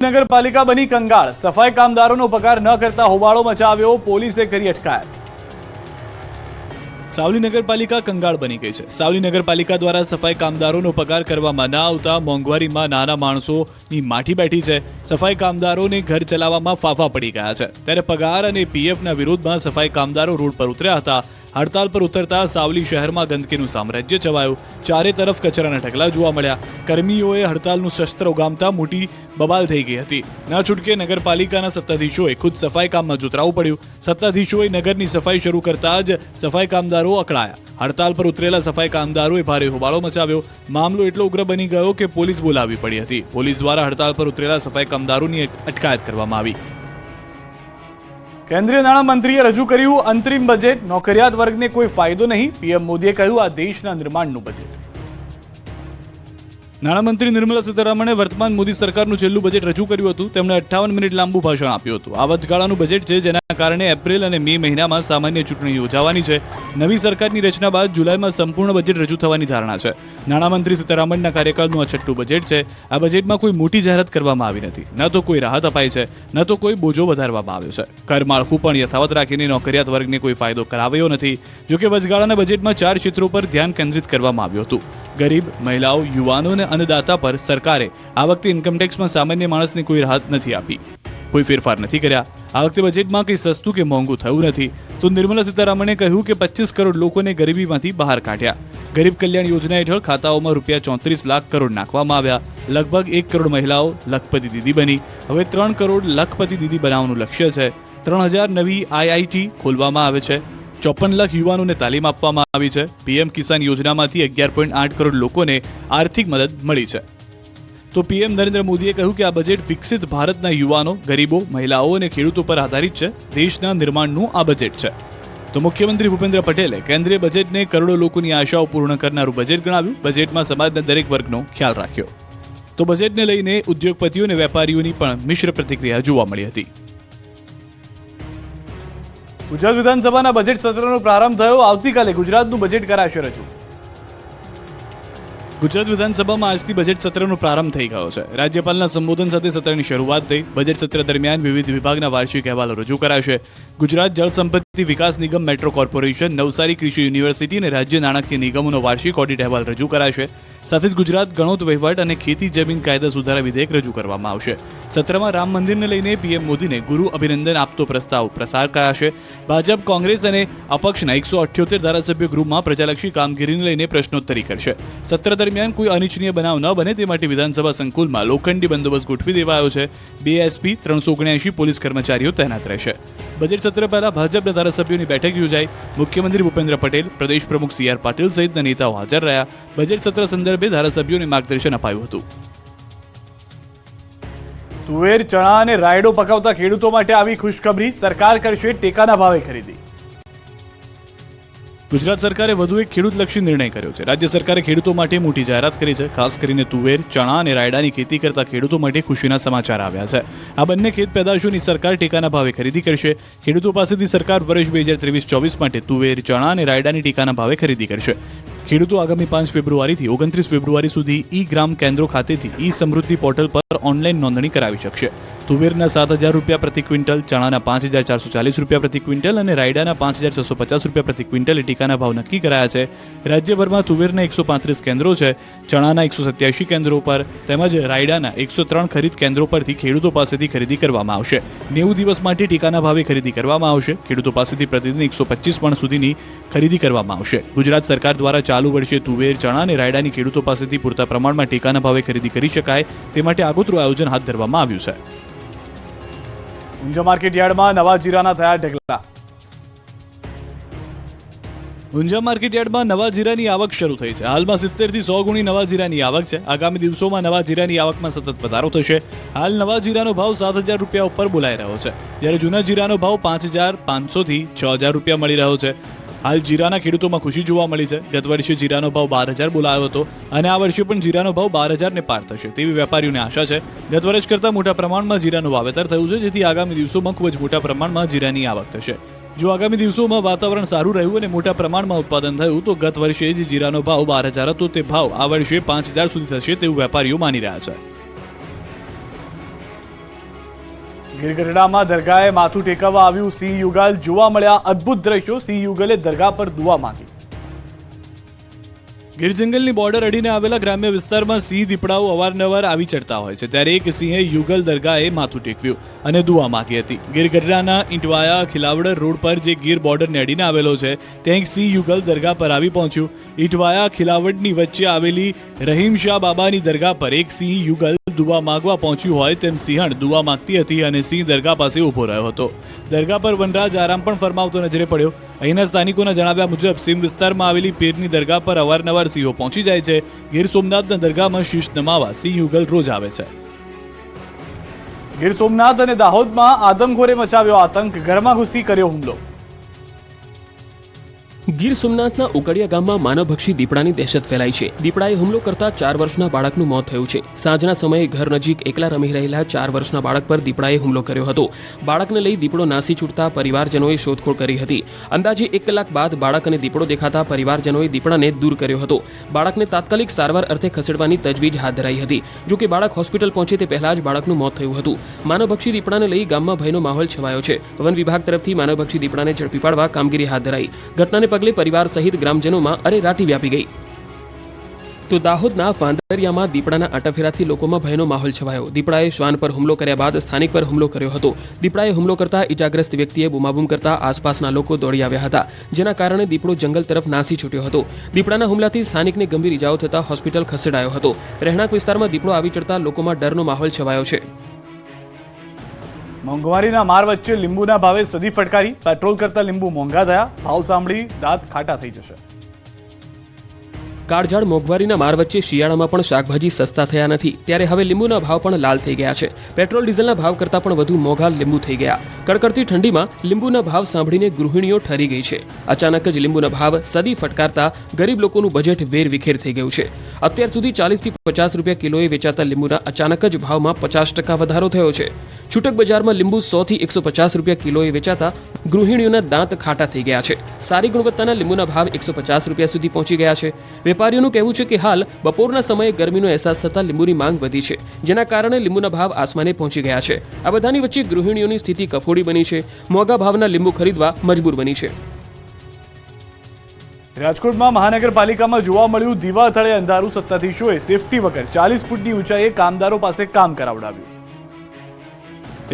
નગરપાલિકા બની કંગાળ, સફાઈ કામદારોનો પગાર ન કરતા હોબાળો મચાવ્યો, પોલીસે કરી અટકાયત। સાવલી નગરપાલિકા કંગાળ બની ગઈ છે। સાવલી નગરપાલિકા દ્વારા સફાઈ કામદારોનો પગાર કરવામાં ના આવતા મોંઘવારીમાં નાના માણસોની માઠી બેઠી છે। સફાઈ કામદારોને ઘર ચલાવવામાં ફાફા પડી ગયા છે, ત્યારે પગાર અને પીએફના વિરોધમાં સફાઈ કામદારો રોડ પર ઉતર્યા હતા। હડતાલ પર ઉતરતા સાવલી શહેરમાં ગંદકીનું સામ્રાજ્ય છવાયું, ચારે તરફ કચરાના ઢગલા જોવા મળ્યા। કર્મીઓએ હડતાલનું શસ્ત્ર ઉગામતા મોટી બબાલ થઈ ગઈ હતી। ના છૂટકે નગરપાલિકાના સત્તાધીશોએ ખુદ સફાઈ કામમાં જોતરાવું પડ્યું। સત્તાધીશોએ નગરની સફાઈ શરૂ કરતા જ સફાઈ કામદારો અકળાયા। હડતાલ પર ઉતરેલા સફાઈ કામદારોએ ભારે હોબાળો મચાવ્યો। મામલો એટલો ઉગ્ર બની ગયો કે પોલીસ બોલાવવી પડી હતી। પોલીસ દ્વારા હડતાલ પર ઉતરેલા સફાઈ કામદારોની અટકાયત કરવામાં આવી। કેન્દ્રીય નાણામંત્રીએ રજૂ કર્યું અંતરિમ બજેટ, નોકરિયાત વર્ગને કોઈ ફાયદો નહીં, પીએમ મોદીએ કહ્યું આ દેશના નિર્માણનું બજેટ। નાણામંત્રી નિર્મલા સીતારામણે વર્તમાન મોદી સરકારનું છેલ્લું બજેટ રજૂ કર્યું હતું। તેમણે 58 મિનિટ લાંબુ ભાષણ આપ્યું હતું। આ વચગાળાનું બજેટ છે, જેના કારણે એપ્રિલ અને મે મહિનામાં સામાન્ય ચૂંટણી યોજાવાની છે। નવી સરકારની રચના બાદ જુલાઈમાં સંપૂર્ણ બજેટ રજૂ થવાની ધારણા છે। નાણામંત્રી સીતારામનના કાર્યકાળનું આ છઠ્ઠું બજેટ છે। આ બજેટમાં કોઈ મોટી જાહેરાત કરવામાં આવી નથી, ન તો કોઈ રાહત અપાઈ છે, ન તો કોઈ બોજો વધારવામાં આવ્યો છે। કર માળખું પણ યથાવત રાખીને નોકરિયાત વર્ગને કોઈ ફાયદો કરાવ્યો નથી। જોકે વચગાળાના બજેટમાં 4 ક્ષેત્રો પર ધ્યાન કેન્દ્રિત કરવામાં આવ્યું હતું। ગરીબ, મહિલાઓ, યુવાનો અને અન્નદાતા પર સરકારે આ વખતે ઇન્કમટેક્સમાં સામાન્ય માણસને કોઈ રાહત નથી આપી, કોઈ ફેરફાર નથી કર્યા। આ વખતે બજેટમાં કંઈ સસ્તું કે મોંઘું થયું નથી। તો નિર્મલા સીતારામણે કહ્યું કે 25 કરોડ લોકોને ગરીબીમાંથી બહાર કાઢ્યા। ગરીબ કલ્યાણ યોજના હેઠળ ખાતાઓમાં ₹34 લાખ કરોડ નાખવામાં આવ્યા। લગભગ 1 કરોડ મહિલાઓ લખપતિ દીદી બની। હવે 3 કરોડ લખપતિ દીદી બનાવવાનું લક્ષ્ય છે। 3000 નવી IIT ખોલવામાં આવે છે। 54 લાખ યુવાનોને તાલીમ આપવામાં આવી છે। પીએમ કિસાન યોજનામાંથી 11.8 કરોડ લોકોને આર્થિક મદદ મળી છે। તો પીએમ નરેન્દ્ર મોદીએ કહ્યું કે આ બજેટ વિકસિત ભારતના યુવાનો, ગરીબો, મહિલાઓ અને ખેડૂતો પર આધારિત છે। દેશના નિર્માણનું આ બજેટ છે। તો મુખ્યમંત્રી ભૂપેન્દ્ર પટેલે કેન્દ્રીય બજેટને કરોડો લોકોની આશાઓ પૂર્ણ કરનારું બજેટ ગણાવ્યું। બજેટમાં સમાજના દરેક વર્ગનો ખ્યાલ રાખ્યો। તો બજેટને લઈને ઉદ્યોગપતિઓ અને વેપારીઓની પણ મિશ્ર પ્રતિક્રિયા જોવા મળી હતી। ગુજરાત વિધાનસભાના બજેટ સત્રનો પ્રારંભ થયો। આવતીકાલે ગુજરાતનું બજેટ કરાશે રજૂ। ગુજરાત વિધાનસભામાં આજથી બજેટ સત્રનો પ્રારંભ થઈ ગયો છે। રાજ્યપાલના સંબોધન સાથે સત્રની શરૂઆત થઈ। બજેટ સત્ર દરમિયાન વિવિધ વિભાગના વાર્ષિક અહેવાલો રજૂ કરાશે। ગુજરાત જળ સંપત્તિ વિકાસ નિગમ, મેટ્રો કોર્પોરેશન, નવસારી કૃષિ યુનિવર્સિટી અને રાજ્ય નાણાકીય નિગમોનો વાર્ષિક ઓડિટ અહેવાલ રજૂ કરાશે। સાથે જ ગુજરાત ગણોત વહીવટ અને ખેતી જમીન કાયદા સુધારા વિધેયક રજૂ કરવામાં આવશે। સત્રમાં રામ મંદિરને લઈને પીએમ મોદીને ગુરુ અભિનંદન આપતો પ્રસ્તાવ પ્રસાર કરાશે। ભાજપ, કોંગ્રેસ અને અપક્ષના 178 ધારાસભ્યો ગૃહમાં પ્રજાલક્ષી કામગીરીને લઈને પ્રશ્નોત્તરી કરશે। સત્ર દરમિયાન કોઈ અનિચ્છનીય બનાવ ન બને તે માટે વિધાનસભા સંકુલમાં લોખંડી બંદોબસ્ત ગોઠવી દેવાયો છે। 2 SP, 379 પોલીસ કર્મચારીઓ તૈનાત રહેશે। બજેટ સત્ર પહેલા ભાજપના ધારાસભ્યોની બેઠક યોજાઈ। મુખ્યમંત્રી ભૂપેન્દ્ર પટેલ, પ્રદેશ પ્રમુખ CR પાટીલ સહિતના નેતાઓ હાજર રહ્યા। બજેટ સત્ર સંદર્ભે ધારાસભ્યોને માર્ગદર્શન અપાયું હતું। તુવેર, ચણા અને રાયડો પકાવતા ખેડૂતો માટે આવી ખુશખબરી, સરકાર કરશે ટેકાના ભાવે ખરીદી। ગુજરાત સરકારે વધુ એક ખેડૂતલક્ષી નિર્ણય કર્યો છે। રાજ્ય સરકારે ખેડૂતો માટે મોટી જાહેરાત કરી છે। ખાસ કરીને તુવેર, ચણા અને રાયડાની ખેતી કરતા ખેડૂતો માટે ખુશીના સમાચાર આવ્યા છે। આ બંને ખેત પેદાશોની સરકાર ટેકાના ભાવે ખરીદી કરશે। ખેડૂતો પાસેથી સરકાર વર્ષ 2023-24 માટે તુવેર, ચણા અને રાયડાની ટેકાના ભાવે ખરીદી કરશે। ખેડૂતો આગામી 5 ફેબ્રુઆરીથી 29 ફેબ્રુઆરી સુધી ગ્રામ કેન્દ્રો ખાતેથી સમૃદ્ધિ પોર્ટલ પર ઓનલાઈન નોંધણી કરાવી શકશે। તુવેરના ₹7,000 પ્રતિ ક્વિન્ટલ, ચણાના ₹5,440 પ્રતિ ક્વિન્ટલ અને રાયડાના ₹5,650 પ્રતિ ક્વિન્ટલ ટેકાના ભાવ નક્કી કરાયા છે। રાજ્યભરમાં તુવેરના 135 કેન્દ્રો છે। ચણાના 187 કેન્દ્રો પર તેમજ રાયડાના 103 ખરીદ કેન્દ્રો પરથી ખેડૂતો પાસેથી ખરીદી કરવામાં આવશે। 90 દિવસ માટે ટેકાના ભાવે ખરીદી કરવામાં આવશે। ખેડૂતો પાસેથી પ્રતિદિન 125 મણ સુધીની ખરીદી કરવામાં આવશે। ગુજરાત સરકાર દ્વારા ચાલુ વર્ષે તુવેર, ચણા અને રાયડાની ખેડૂતો પાસેથી પૂરતા પ્રમાણમાં ટેકાના ભાવે ખરીદી કરી શકાય તે માટે આગોતરું આયોજન હાથ ધરવામાં આવ્યું છે। ઊંઝા માર્કેટ યાર્ડમાં નવા જીરાના થયા ઢગલા। ઊંઝા માર્કેટ યાર્ડમાં નવા જીરાની આવક શરૂ થઈ છે। હાલમાં 70 થી 100 ગુણી નવા જીરાની આવક છે। આગામી દિવસોમાં નવા જીરાની આવકમાં સતત વધારો થશે। હાલ નવા જીરાનો ભાવ ₹7,000 ઉપર બોલાઈ રહ્યો છે, જ્યારે જૂના જીરાનો ભાવ ₹5,500 થી ₹6,000 મળી રહ્યો છે। હાલ જીરાના ખેડૂતોમાં ખુશી જોવા મળી છે। ગત વર્ષે જીરાનો ભાવ 12,000 બોલાયો હતો અને આ વર્ષે પણ જીરાનો ભાવ 12,000 ને પાર થશે તેવી વેપારીઓને આશા છે। ગત વર્ષ કરતાં મોટા પ્રમાણમાં જીરાનું વાવેતર થયું છે, જેથી આગામી દિવસોમાં ખૂબ જ મોટા પ્રમાણમાં જીરાની આવક થશે। જો આગામી દિવસોમાં વાતાવરણ સારું રહ્યું અને મોટા પ્રમાણમાં ઉત્પાદન થયું તો ગત વર્ષે જે જીરાનો ભાવ 12,000 હતો તે ભાવ આ વર્ષે 5,000 સુધી થશે તેવું વેપારીઓ માની રહ્યા છે। ગીર ગઢડામાં દરગાહે માથું ટેકવવા આવ્યું સિંહ યુગલ, જોવા મળ્યા અદ્ભુત દ્રશ્યો. સિંહ યુગલે દરગાહ પર દુઆ માંગી. ગીર જંગલની બોર્ડર અડીને આવેલા ગ્રામ્ય વિસ્તારમાં સિંહ દીપડાઓ અવારનવાર આવી ચડતા હોય છે, ત્યારે એક સિંહે યુગલ દરગાહે માથું ટેકવ્યું અને દુઆ માંગી હતી. ગીર ગઢડાના ઈંટવાયા ખિલાવડ રોડ પર જે ગીર બોર્ડરને અડીને આવેલો છે, ત્યાં એક સિંહ યુગલ દરગાહ પર આવી પહોંચ્યું. ઈંટવાયા ખિલાવડની વચ્ચે આવેલી રહીમ શાહ બાબાની દરગાહ પર એક સિંહ યુગલ દુઆ માંગવા પહોંચ્યું હોય તેમ સિંહણ દુઆ માંગતી હતી અને સિંહ દરગાહ પાસે ઊભો રહ્યો હતો. દરગાહ પર વનરાજ આરામ પણ ફરમાવતો નજરે પડ્યો. અહીંના સ્થાનિકોના જણાવ્યા મુજબ સીમ વિસ્તારમાં આવેલી પીરની દરગાહ પર અવારનવાર સિંહો પહોંચી જાય છે. ગીર સોમનાથના દરગાહમાં શીશ નમાવા સિંહ યુગલ રોજ આવે છે. ગીર સોમનાથ અને દાહોદમાં આદમખોરે મચાવ્યો આતંક, ઘરમાં ઘૂસી કર્યો હુમલો. ગીર સોમનાથના ઉકડિયા ગામમાં માનવભક્ષી દીપડાની દહેશત ફેલાઈ છે. દીપડાએ હુમલો કરતા 4 વર્ષના બાળકનું મોત થયું છે. સાંજના સમયે ઘર નજીક એકલા રમી રહેલા 4 વર્ષના બાળક પર દીપડાએ હુમલો કર્યો હતો. બાળકને લઈ દીપડો નાસી છૂટતા પરિવારજનોએ શોધખોળ કરી હતી. અંદાજે 1 કલાક બાદ બાળક અને દીપડો દેખાતા પરિવારજનોએ દીપડાને દૂર કર્યો હતો. બાળકને તાત્કાલિક સારવાર અર્થે ખસેડવાની તજવીજ હાથ ધરાઈ હતી. જોકે બાળક હોસ્પિટલ પહોંચે તે પહેલા જ બાળકનું મોત થયું હતું. માનવભક્ષી દીપડાને લઈ ગામમાં ભયનો માહોલ છવાયો છે. વન વિભાગ તરફથી માનવભક્ષી દીપડાને ઝડપી પાડવા કામગીરી હાથ ધરાઈ. ઘટનાને પગલે પરિવાર સહિત ગ્રામજનોમાં અરેરાટી વ્યાપી ગઈ. તો દાહોદના વાંદરિયામાં દીપડાના આટાફેરાથી લોકોમાં ભયનો માહોલ છવાયો. દીપડાએ શ્વાન પર હુમલો કર્યા બાદ સ્થાનિક પર હુમલો કર્યો હતો. દીપડાએ હુમલો કરતા ઇજાગ્રસ્ત વ્યક્તિએ બૂમાબૂમ કરતા આસપાસના લોકો દોડી આવ્યા હતા, જેના કારણે દીપડો જંગલ તરફ નાસી છૂટ્યો હતો. દીપડાના હુમલાથી સ્થાનિકને ગંભીર ઇજાઓ થતા હોસ્પિટલ ખસેડાયો હતો. રહેણાંક વિસ્તારમાં દીપડો આવી ચડતા લોકોમાં ડરનો માહોલ છવાયો છે. મોંઘવારીના માર વચ્ચે લીંબુના ભાવે સદી ફટકારી. પેટ્રોલ કરતા લીંબુ મોંઘા થયા. ભાવ સાંભળી દાંત ખાટા થઈ જશે. કાળઝાળ મોંઘવારીના માર વચ્ચે શિયાળામાં પણ શાકભાજી સસ્તા થયા નથી, ત્યારે હવે લીંબુના ભાવ પણ લાલ થઈ ગયા છે. પેટ્રોલ ડીઝલના ભાવ કરતાં પણ વધુ મોંઘા લીંબુ થઈ ગયા. કડકડતી ઠંડીમાં લીંબુના ભાવ સાંભળીને ગૃહિણીઓ ઠરી ગઈ છે. અચાનક જ લીંબુના ભાવ સદી ફટકારતા ગરીબ લોકોનું બજેટ વેરવિખેર થઈ ગયું છે. અત્યાર સુધી 40 થી 50 રૂપિયા કિલોએ વેચાતા લીંબુના અચાનક જ ભાવમાં 50% વધારો થયો છે. છૂટક બજારમાં લીંબુ 100 થી 150 રૂપિયા કિલોએ વેચાતા ગૃહિણીઓના દાંત ખાટા થઈ ગયા છે. સારી ગુણવત્તાના લીંબુના ભાવ 150 રૂપિયા સુધી પહોંચી ગયા છે. વેપારીઓનું કહેવું છે કે હાલ બપોરના સમયે ગરમીનો અહેસાસ થતાં લીંબુની માંગ વધી છે, જેના કારણે લીંબુના ભાવ આસમાને પહોંચી ગયા છે. આ બધાની વચ્ચે ગૃહિણીઓની સ્થિતિ કફોડી બની છે. મોંઘા ભાવના લીંબુ ખરીદવા મજબૂર બની છે. રાજકોટમાં મહાનગરપાલિકામાં જોવા મળ્યું દીવા તળે અંધારું. સત્તાધીશોએ સેફટી વગર 40 ફૂટની ઊંચાઈએ કામદારો પાસે કામ કરાવડાવ્યું.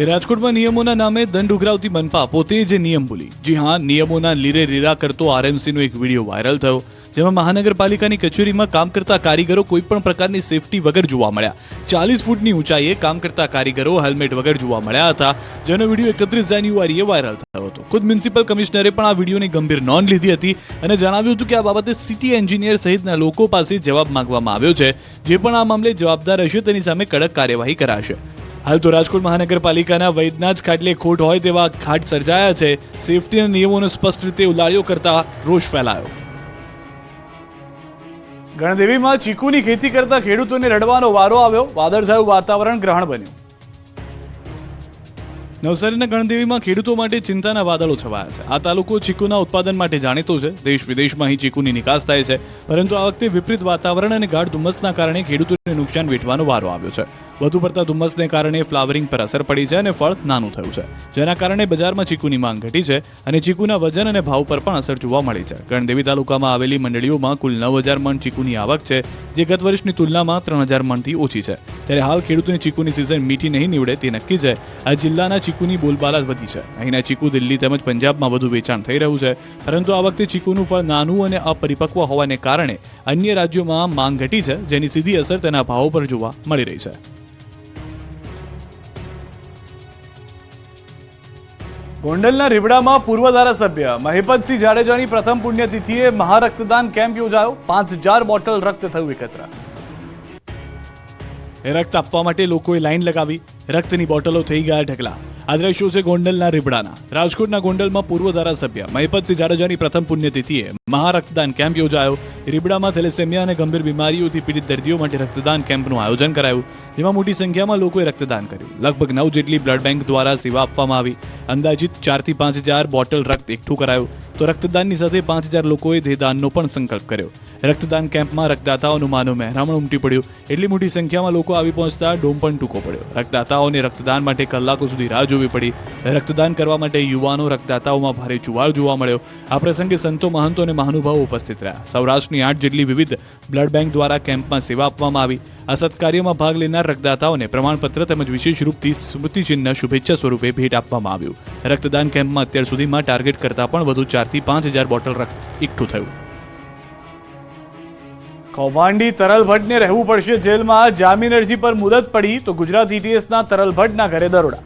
રાજકોટમાં નિયમોના નામે દંડ ઉઘરાવતી મનપા પોતે જ નિયમ ભૂલી. જી હા, નિયમોના લીરે લીરા કરતો આરએમસીનો એક વિડીયો વાયરલ થયો, જેમાં મહાનગરપાલિકાની કચેરીમાં કામ કરતા કારીગરો કોઈ પણ પ્રકારની સેફટી વગર જોવા મળ્યા. 40 ફૂટની ઊંચાઈએ કામ કરતા કારીગરો હેલ્મેટ વગર જોવા મળ્યા હતા, જેનો વિડીયો 31 જાન્યુઆરીએ વાયરલ થયો હતો. ખુદ મ્યુનિસિપલ કમિશનરે પણ આ વિડીયોની ગંભીર નોંધ લીધી હતી અને જણાવ્યું હતું કે આ બાબતે સિટી એન્જિનિયર સહિતના લોકો પાસે જવાબ માંગવામાં આવ્યો છે. જે પણ આ મામલે જવાબદાર હશે તેની સામે કડક કાર્યવાહી કરાશે. હાલ તો રાજકોટ મહાનગરપાલિકાના વૈદના જ ખાટલે ખોટ હોય તેવા ઘાટ સર્જાયા છે. સેફટીના નિયમોનો સ્પષ્ટ રીતે ઉલાળ્યો કરતા રોષ ફેલાયો. ગણદેવીમાં ચીકુની ખેતી કરતા ખેડૂતોને રડવાનો વારો આવ્યો. વાદળછાયું વાતાવરણ ગ્રહણ બન્યું. નવસારીના ગણદેવીમાં ખેડૂતો માટે ચિંતાના વાદળો છવાયા છે. આ તાલુકો ચીકુના ઉત્પાદન માટે જાણીતો છે. દેશ વિદેશમાં અહીં ચીકુની નિકાસ થાય છે, પરંતુ આ વખતે વિપરીત વાતાવરણ અને ગાઢ ધુમ્મસના કારણે ખેડૂતોને નુકસાન વેઠવાનો વારો આવ્યો છે. વધુ પડતા ધુમ્મસને કારણે ફ્લાવરિંગ પર અસર પડી છે અને ફળ નાનું થયું છે, જેના કારણે બજારમાં ચીકુની માંગ ઘટી છે અને ચીકુના વજન અને ભાવ પર પણ અસર જોવા મળી છે. ગણદેવી તાલુકામાં આવેલી મંડળીઓમાં કુલ 9000 મણ ચીકુની આવક છે, જે ગત વર્ષની તુલનામાં 3000 મણથી ઓછી છે. ત્યારે હાલ ખેડૂતોની ચીકુની સિઝન મીઠી નહીં નીવડે તે નક્કી છે. આ જિલ્લાના ચીકુની બોલબાલા વધી છે. અહીંના ચીકુ દિલ્હી તેમજ પંજાબમાં વધુ વેચાણ થઈ રહ્યું છે, પરંતુ આ વખતે ચીકુનું ફળ નાનું અને અપરિપક્વ હોવાને કારણે અન્ય રાજ્યોમાં માંગ ઘટી છે, જેની સીધી અસર તેના ભાવો પર જોવા મળી રહી છે. ગોંડલના રીબડામાં પૂર્વ ધારાસભ્ય મહિપતસિંહ જાડેજાની પ્રથમ પુણ્યતિથિએ મહારક્તદાન કેમ્પ યોજાયો. 5000 બોટલ રક્ત થયું એકત્ર. રક્ત આપવા માટે લોકોએ લાઈન લગાવી. રક્તની બોટલો થઈ ગયા ઢગલા. આ દ્રશ્યો છે ગોંડલના રીબડાના. રાજકોટના ગોંડલમાં પૂર્વ ધારાસભ્ય મહિપતસિંહ જાડેજાની પ્રથમ પુણ્યતિથિએ મહારક્તદાન કેમ્પ યોજાયો. રીબડામાં થેલેસેમિયા અને ગંભીર બીમારીઓથી પીડિત દર્દીઓ માટે રક્તદાન કેમ્પનું આયોજન કરાયું, જેમાં મોટી સંખ્યામાં લોકોએ રક્તદાન કર્યું. લગભગ 9 જેટલી બ્લડ બેંક દ્વારા સેવા આપવામાં આવી. અંદાજિત 4 થી 5000 બોટલ રક્ત એકઠું કરાયું. તો રક્તદાનની સાથે 5000 લોકોએ દેહદાનનો પણ સંકલ્પ કર્યો. રક્તદાન કેમ્પમાં રક્તદાતાઓનું માનવ મહેરામણ ઉમટી પડ્યું. એટલી મોટી સંખ્યામાં લોકો આવી પહોંચતા ડોમ પણ ટૂંકો પડ્યો. રક્તદાતાઓને રક્તદાન માટે કલાકો સુધી રાહ જોવી પડી. રક્તદાન કરવા માટે યુવાનો રક્તદાતાઓમાં ભારે જુવાળ જોવા મળ્યો. આ પ્રસંગે સંતો, મહંતો અને મહાનુભાવો ઉપસ્થિત રહ્યા. સૌરાષ્ટ્રની 8 જેટલી વિવિધ બ્લડ બેંક દ્વારા કેમ્પમાં સેવા આપવામાં આવી. આ સત્કાર્યમાં ભાગ લેનાર રક્તદાતાઓને પ્રમાણપત્ર તેમજ વિશેષ રૂપથી સ્મૃતિચિહ્ન શુભેચ્છા સ્વરૂપે ભેટ આપવામાં આવ્યું. રક્તદાન કેમ્પમાં અત્યાર સુધીમાં ટાર્ગેટ કરતાં પણ વધુ 4 થી 5 હજાર બોટલ રક્ત એકઠું થયું. કૌભાંડી તરલ ભટ્ટને રહેવું પડશે જેલમાં. જામીન અરજી પર મુદત પડી તો ગુજરાત ETSના તરલ ભટ્ટના ઘરે દરોડા.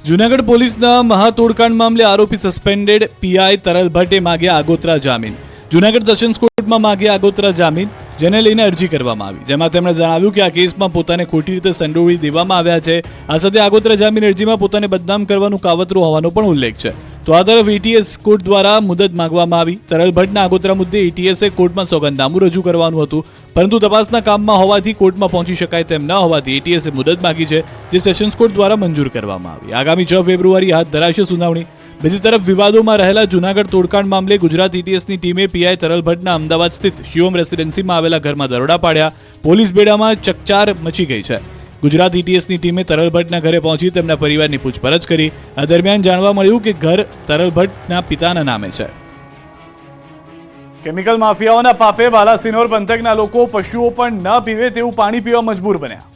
જૂનાગઢ પોલીસના મહાતોડકાંડ મામલે આરોપી સસ્પેન્ડેડ PI તરલ ભટ્ટે માગ્યા આગોતરા જામીન. જૂનાગઢ સેશન્સ કોર્ટમાં માગ્યા આગોતરા જામીન, જેને લઈને અરજી કરવામાં આવી. જેમાં તેમણે જણાવ્યું કે આ કેસમાં પોતાને ખોટી રીતે સંડોવી દેવામાં આવ્યા છે. આ સાથે આગોતરા જામીન અરજીમાં પોતાને બદનામ કરવાનું કાવતરું હોવાનો પણ ઉલ્લેખ છે. તો આ તરફ ETS કોર્ટ દ્વારા મુદત માંગવામાં આવી. તરલ ભટ્ટના આગોતરા મુદ્દે ETSએ કોર્ટમાં સોગંદનામું રજૂ કરવાનું હતું, પરંતુ તપાસના કામમાં હોવાથી કોર્ટમાં પહોંચી શકાય તેમ ન હોવાથી ETSએ મુદત માંગી છે, જે સેશન્સ કોર્ટ દ્વારા મંજૂર કરવામાં આવી. આગામી 6 ફેબ્રુઆરી હાથ ધરાશે સુનાવણી. બીજી તરફ વિવાદોમાં રહેલા જૂનાગઢ તોડકાંડ મામલે ગુજરાત ETSની ટીમે PI તરલ ભટ્ટના અમદાવાદ સ્થિત શિવમ રેસિડેન્સીમાં આવેલા ઘરમાં દરોડા પાડ્યા. પોલીસ બેડામાં ચકચાર મચી ગઈ છે. ગુજરાત ETSની ટીમે તરલ ભટ્ટના ઘરે પહોંચી તેમના પરિવારની પૂછપરછ કરી. આ દરમિયાન જાણવા મળ્યું કે ઘર તરલ ભટ્ટના પિતાના નામે છે. કેમિકલ માફિયાઓના પાપે બાલાસિનોર પંથકના લોકો પશુઓ પણ ન પીવે તેવું પાણી પીવા મજબૂર બન્યા.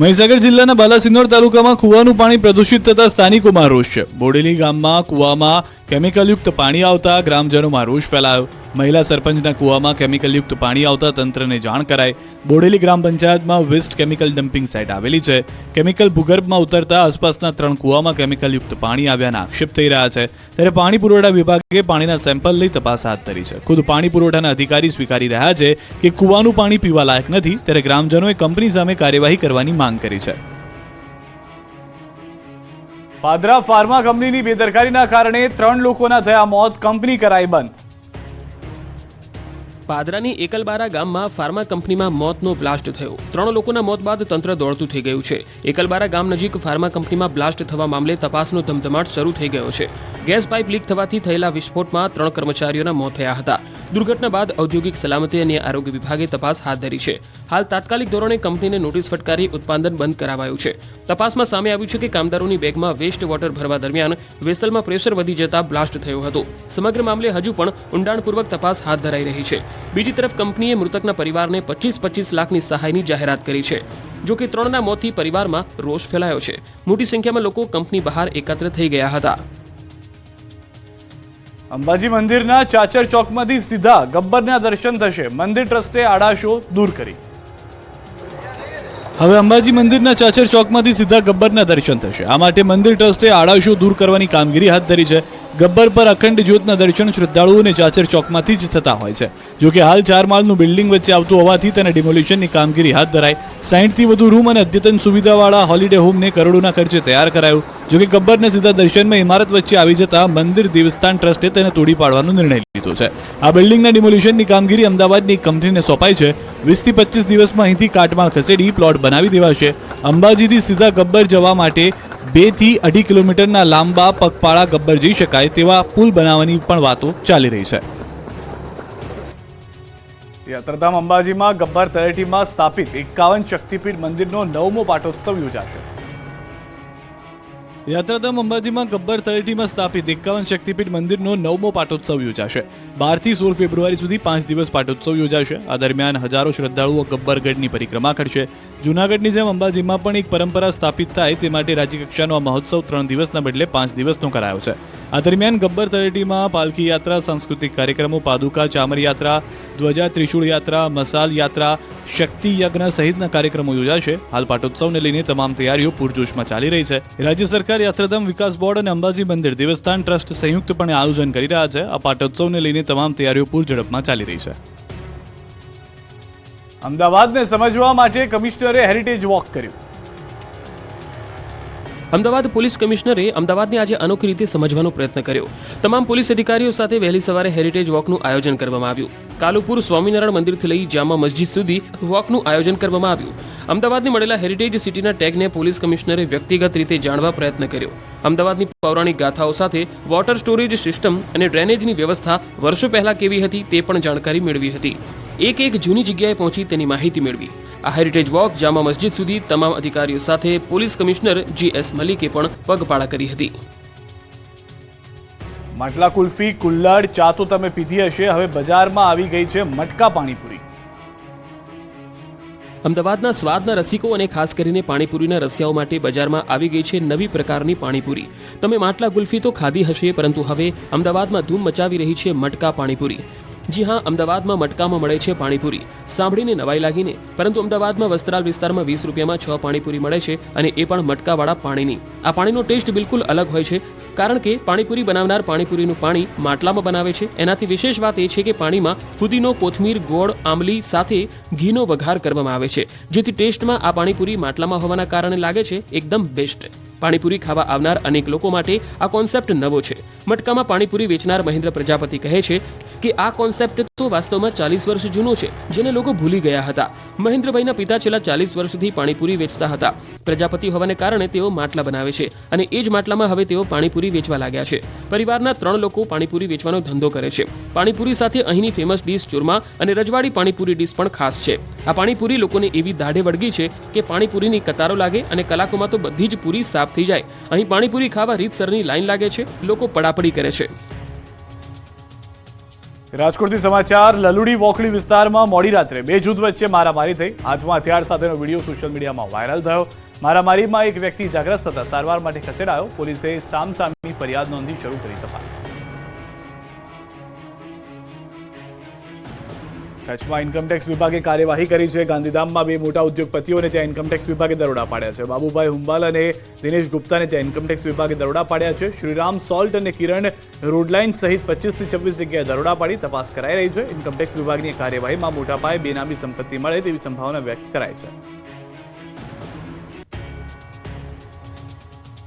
મહીસાગર જિલ્લાના બાલાસિનોર તાલુકામાં કુવાનું પાણી પ્રદૂષિત થતા સ્થાનિકોમાં રોષ છે. બોડેલી ગામમાં કુવામાં કેમિકલયુક્ત પાણી આવતા ગ્રામજનોમાં રોષ ફેલાયો. મહિલા સરપંચના કુવામાં કેમિકલયુક્ત પાણી આવતા તંત્રને જાણ કરાઈ. બોડેલી ગ્રામ પંચાયતમાં વેસ્ટ કેમિકલ ડમ્પિંગ સાઇટ આવેલી છે. કેમિકલ ભૂગર્ભમાં ઉતરતા આસપાસના 3 કુવામાં કેમિકલયુક્ત પાણી આવ્યાના આક્ષેપ થઈ રહ્યા છે. ત્યારે પાણી પુરવઠા વિભાગે પાણીના સેમ્પલ લઈ તપાસ હાથ ધરી છે. ખુદ પાણી પુરવઠાના અધિકારી સ્વીકારી રહ્યા છે કે કુવાનું પાણી પીવા લાયક નથી. ત્યારે ગ્રામજનોએ કંપની સામે કાર્યવાહી કરવાની માંગ કરી છે. પાદરા ફાર્મા કંપનીની બેદરકારીના કારણે 3 લોકોના થયા મોત. કંપની કરાઈ બંધ. પાદરાની એકલબારા ગામમાં ફાર્મા કંપનીમાં મોતનો બ્લાસ્ટ થયો. 3 લોકોના મોત બાદ તંત્ર દોડતું થઈ ગયું છે. એકલબારા ગામ નજીક ફાર્મા કંપનીમાં બ્લાસ્ટ થવા મામલે તપાસનો ધમધમાટ શરૂ થઈ ગયો છે. ગેસ પાઇપ લીક થવાથી થયેલા વિસ્ફોટમાં 3 કર્મચારીઓના મોત થયા હતા. દુર્ઘટના બાદ ઔદ્યોગિક સલામતી અને આરોગ્ય વિભાગે તપાસ હાથ ધરી છે. હાલ તાત્કાલિક ધોરણે કંપનીને નોટિસ ફટકારી ઉત્પાદન બંધ કરાવાયું છે. તપાસમાં સામે આવ્યું છે કે કામદારોની બેગમાં વેસ્ટ વોટર ભરવા દરમિયાન વેસલમાં પ્રેશર વધી જતા બ્લાસ્ટ થયો હતો. સમગ્ર મામલે હજુ પણ ઊંડાણપૂર્વક તપાસ હાથ ધરાઈ રહી છે. બીજી તરફ કંપનીએ મૃતકના પરિવારને 25-25 લાખની સહાયની જાહેરાત કરી છે. જો કે 3ના મોતથી પરિવારમાં રોષ ફેલાયો છે. મોટી સંખ્યામાં લોકો કંપની બહાર એકત્ર થઈ ગયા હતા. અંબાજી મંદિરના ચાચર ચોકમાંથી સીધા ગબ્બરના દર્શન થશે. મંદિર ટ્રસ્ટે આડાશો દૂર કરી. હવે અંબાજી મંદિરના ચાચર ચોકમાંથી સીધા ગબ્બરના દર્શન થશે. આ માટે મંદિર ટ્રસ્ટે આડાશો દૂર કરવાની કામગીરી હાથ ધરી છે. ગબ્બર પર અખંડ જ્યોતના દર્શન શ્રદ્ધાળુઓને ચાચર ચોકમાંથી જ થતા હોય છે. જો કે હાલ 4 માળનું બિલ્ડિંગ વચ્ચે આવતું હોવાથી તેના ડિમોલિશનની કામગીરી હાથ ધરાઈ. 60થી વધુ રૂમ અને અદ્યતન સુવિધાવાળા હોલિડે હોમને કરોડોના ખર્ચે તૈયાર કરાયું. જો કે ગબ્બરના સીધા દર્શનમાં ઇમારત વચ્ચે આવી જતા મંદિર દેવસ્થાન ટ્રસ્ટે તેને તોડી પાડવાનો નિર્ણય લીધો છે. આ બિલ્ડિંગના ડિમોલિશનની કામગીરી અમદાવાદની એક કંપનીને સોંપાઈ છે. 20 થી 25 દિવસમાં અહીંથી કાટમાળ ખસેડી પ્લોટ બનાવી દેવાશે. અંબાજીથી સીધા ગબ્બર જવા માટે 2 થી 2.5 કિલોમીટરના લાંબા પગપાળા ગબ્બર જઈ શકાય તેવા પુલ બનાવવાની પણ વાતો ચાલી રહી છે. યાત્રાધામ અંબાજીમાં ગબ્બર તળેટીમાં સ્થાપિત 51 શક્તિપીઠ મંદિરનો 9મો પાટોત્સવ યોજાશે. યાત્રાધામ અંબાજીમાં ગબ્બર તળેટીમાં સ્થાપિત 51 શક્તિપીઠ મંદિરનો 9મો પાટોત્સવ યોજાશે. 12 થી 16 ફેબ્રુઆરી સુધી 5 દિવસ પાટોત્સવ યોજાશે. આ દરમિયાન હજારો શ્રદ્ધાળુઓ ગબ્બરગઢની પરિક્રમા કરશે. જૂનાગઢની જેમ અંબાજીમાં પણ એક પરંપરા સ્થાપિત થાય તે માટે રાજ્યકક્ષાનો આ મહોત્સવ 3 દિવસના બદલે 5 દિવસનો કરાયો છે. આ દરમિયાન ગબ્બર તળેટીમાં પાલખી યાત્રા, સાંસ્કૃતિક કાર્યક્રમો, પાદુકા, ચામર યાત્રા, ધ્વજા, ત્રિશૂળ યાત્રા, મસાલ યાત્રા, શક્તિ યજ્ઞ સહિતના કાર્યક્રમો યોજાશે. હાલ પાટોત્સવને લઈને તમામ તૈયારીઓ પૂરજોશમાં ચાલી રહી છે. રાજ્ય સરકાર, યાત્રાધામ વિકાસ બોર્ડ અને અંબાજી મંદિર દેવસ્થાન ટ્રસ્ટ સંયુક્તપણે આયોજન કરી રહ્યા છે. આ પાટોત્સવને લઈને તમામ તૈયારીઓ પૂરઝડપમાં ચાલી રહી છે. અમદાવાદને સમજવા માટે કમિશનરે હેરિટેજ વોક કર્યું. અમદાવાદ પોલીસ કમિશનરે અમદાવાદને આજે અનોખી રીતે સમજવાનો પ્રયત્ન કર્યો. તમામ પોલીસ અધિકારીઓ સાથે વહેલી સવારે હેરિટેજ વોકનું આયોજન કરવામાં આવ્યું. કાલુપુર સ્વામિનારાયણ મંદિરથી લઈ જામા મસ્જિદ સુધી વોકનું આયોજન કરવામાં આવ્યું. અમદાવાદને મળેલા હેરિટેજ સિટીના ટેગને પોલીસ કમિશનરે વ્યક્તિગત રીતે જાણવા પ્રયત્ન કર્યો. અમદાવાદની પૌરાણિક ગાથાઓ સાથે વોટર સ્ટોરેજ સિસ્ટમ અને ડ્રેનેજની વ્યવસ્થા વર્ષો પહેલા કેવી હતી તે પણ જાણકારી મેળવી હતી. એક જૂની જગ્યાએ પહોંચી તેની માહિતી મેળવી. આ હેરિટેજ વોક જામા મસ્જિદ સુધી તમામ અધિકારીઓ સાથે પોલીસ કમિશનર GS મલિકે પણ પગપાળા કરી હતી. માટલા કુલ્ફી, કુલ્લડ, ચા તો તમે પીધી હશે, હવે બજારમાં આવી ગઈ છે મટકા પાણીપુરી. અમદાવાદના સ્વાદના રસિકો અને ખાસ કરીને પાણીપુરીના રસિયાઓ માટે બજારમાં આવી ગઈ છે નવી પ્રકારની પાણીપુરી. તમે માટલા કુલ્ફી તો ખાધી હશે, પરંતુ હવે અમદાવાદમાં ધૂમ મચાવી રહી છે મટકા પાણીપુરી. જી હા, અમદાવાદમાં મટકામાં મળે છે પાણીપુરી. સાંભળીને નવાઈ લાગીને, પરંતુ અમદાવાદમાં વસ્ત્રાલ વિસ્તારમાં 20 રૂપિયામાં 6 પાણીપુરી મળે છે, અને એ પણ મટકાવાળા પાણીની. આ પાણીનો ટેસ્ટ બિલકુલ અલગ હોય છે, કારણ કે પાણીપુરી બનાવનાર પાણીપુરીનું પાણી માટલામાં બનાવે છે. એનાથી વિશેષ વાત એ છે કે પાણીમાં ફુદીનો, કોથમીર, ગોળ, આંબલી સાથે ઘીનો વઘાર કરવામાં આવે છે, જેથી ટેસ્ટમાં આ પાણીપુરી માટલામાં હોવાના કારણે લાગે છે એકદમ બેસ્ટ. પાણીપુરી ખાવા આવનાર અનેક લોકો માટે આ કોન્સેપ્ટ નવો છે. મટકામાં પાણીપુરી વેચનાર મહેન્દ્ર પ્રજાપતિ કહે છે કે આ કોન્સેપ્ટ તો વાસ્તવમાં 40 વર્ષ જૂનો છે, જેને લોકો ભૂલી ગયા હતા. મહેન્દ્રભાઈના પિતા છેલ્લા 40 વર્ષથી પાણીપુરી વેચતા હતા. પ્રજાપતિ હોવાને કારણે તેઓ માટલા બનાવે છે, અને એ જ માટલામાં હવે તેઓ પાણીપુરી વેચવા લાગ્યા છે. પરિવારના 3 લોકો પાણીપુરી વેચવાનો ધંધો કરે છે. પાણીપુરી સાથે અહીંની ફેમસ ડીશ ચૂરમા અને રજવાડી પાણીપુરી ડીશ પણ ખાસ છે. આ પાણીપુરી લોકોને એવી દાઢે વળગી છે કે પાણીપુરીની કતારો લાગે અને કલાકોમાં તો બધી જ પૂરી સાફ થઈ જાય. અહીં પાણીપુરી ખાવા રીતસરની લાઈન લાગે છે, લોકો પડાપડી કરે છે. રાજકોટથી સમાચાર. લલુડી વોકડી વિસ્તારમાં મોડી રાત્રે 2 જૂથ વચ્ચે મારામારી થઈ. હાથમાં હથિયાર સાથેનો વિડીયો સોશિયલ મીડિયામાં વાયરલ થયો. મારામારીમાં એક વ્યક્તિ ઇજાગ્રસ્ત થતા સારવાર માટે ખસેડાયો. પોલીસે સામસામી ફરિયાદ નોંધી શરૂ કરી તપાસ. કચ્છમાં ઇન્કમટેક્સ વિભાગે કાર્યવાહી કરી છે. ગાંધીધામમાં 2 મોટા ઉદ્યોગપતિઓને ત્યાં ઇન્કમટેક્સ વિભાગે દરોડા પાડ્યા છે. બાબુભાઈ હુંબાલ અને દિનેશ ગુપ્તાને ત્યાં ઇન્કમટેક્સ વિભાગે દરોડા પાડ્યા છે. શ્રીરામ સોલ્ટ અને કિરણ રોડલાઇન સહિત 25 થી 26 જગ્યાએ દરોડા પાડી તપાસ કરાઈ રહી છે. ઇન્કમટેક્સ વિભાગની કાર્યવાહીમાં મોટા પાયે બેનામી સંપત્તિ મળે તેવી સંભાવના વ્યક્ત કરાઈ છે.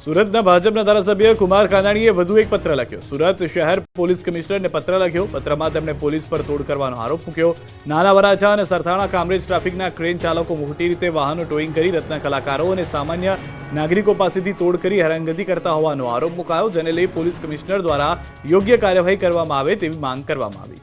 સુરતના ભાજપના ધારાસભ્ય કુમાર કાનાણીએ વધુ એક પત્ર લખ્યો. સુરત શહેર પોલીસ કમિશનરને પત્ર લખ્યો. પત્રમાં તેમણે પોલીસ પર તોડ કરવાનો આરોપ મૂક્યો. નાના વરાછા અને સરથાણા કામરેજ ટ્રાફિકના ક્રેન ચાલકો મોટી રીતે વાહનો ટોઈંગ કરી રત્ન કલાકારો અને સામાન્ય નાગરિકો પાસેથી તોડ કરી હેરાનગતિ કરતા હોવાનો આરોપ મુકાયો, જેને લઈ પોલીસ કમિશનર દ્વારા યોગ્ય કાર્યવાહી કરવામાં આવે તેવી માંગ કરવામાં આવી.